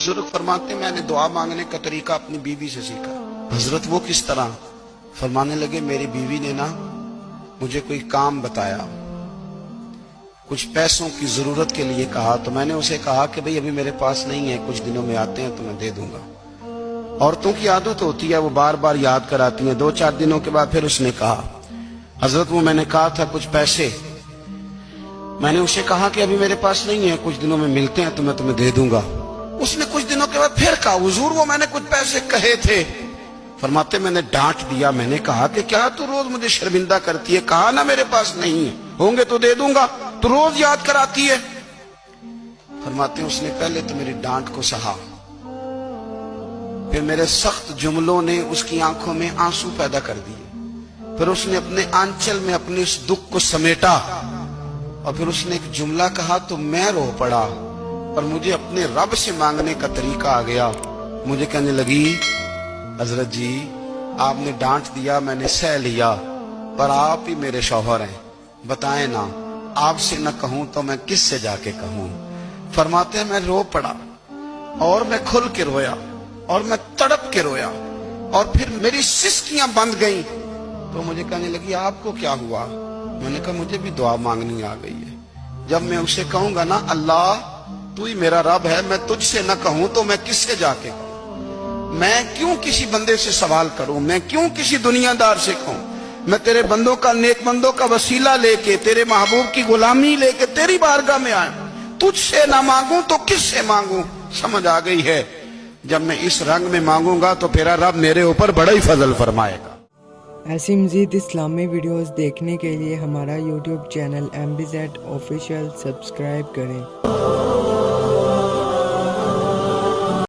बुजुर्ग फरमाते मैंने दुआ मांगने का तरीका अपनी बीवी से सीखा। हजरत वो किस तरह? फरमाने लगे मेरी बीवी ने ना मुझे कोई काम बताया, कुछ पैसों की जरूरत के लिए कहा, तो मैंने उसे कहा कि भाई अभी मेरे पास नहीं है, कुछ दिनों में आते हैं तो मैं दे दूंगा। औरतों की आदत होती है, वो बार बार याद कराती हैं। 2-4 दिनों के बाद फिर उसने कहा हजरत वो मैंने कहा था कुछ पैसे, मैंने उसे कहा कि अभी मेरे पास नहीं है, कुछ दिनों में मिलते हैं तो मैं तुम्हें दे दूंगा। उसने कुछ दिनों के बाद फिर कहा हुजूर वो मैंने कुछ पैसे कहे थे। फरमाते मैंने डांट दिया, मैंने कहा कि क्या तू रोज मुझे शर्मिंदा करती है, कहा ना मेरे पास नहीं है, होंगे तो दे दूंगा, तू रोज याद कराती है। फरमाते उसने पहले तो मेरी डांट को सहा, फिर मेरे सख्त जुमलों ने उसकी आंखों में आंसू पैदा कर दिए, फिर उसने अपने आंचल में अपने इस दुख को समेटा और फिर उसने एक जुमला कहा तो मैं रो पड़ा और मुझे अपने रब से मांगने का तरीका आ गया। मुझे कहने लगी हजरत जी आपने डांट दिया, मैंने सह लिया, पर आप ही मेरे शौहर हैं, बताएं ना आपसे न कहूं तो मैं किससे जाके कहूं। फरमाते हैं मैं रो पड़ा और मैं खुल के रोया और मैं तड़प के रोया और फिर मेरी सिसकियां बंद गईं। तो मुझे कहने लगी आपको क्या हुआ? मैंने कहा मुझे भी दुआ मांगनी आ गई है। जब मैं उसे कहूंगा ना अल्लाह तू ही मेरा रब है, मैं तुझसे न कहूं तो मैं किससे जाके कहूं, मैं क्यों किसी बंदे से सवाल करूं, मैं क्यों किसी दुनियादार से कहूं, मैं तेरे बंदों का नेक बंदों का वसीला लेके तेरे महबूब की गुलामी लेके तेरी बारगाह में आया, तुझसे ना मांगूं तो किससे मांगूं। समझ आ गई है, जब मैं इस रंग में मांगूंगा तो तेरा रब मेरे ऊपर बड़ा ही फजल फरमाएगा। ऐसी मज़ीद इस्लामी वीडियोस देखने के लिए हमारा YouTube channel MBZ official subscribe करें।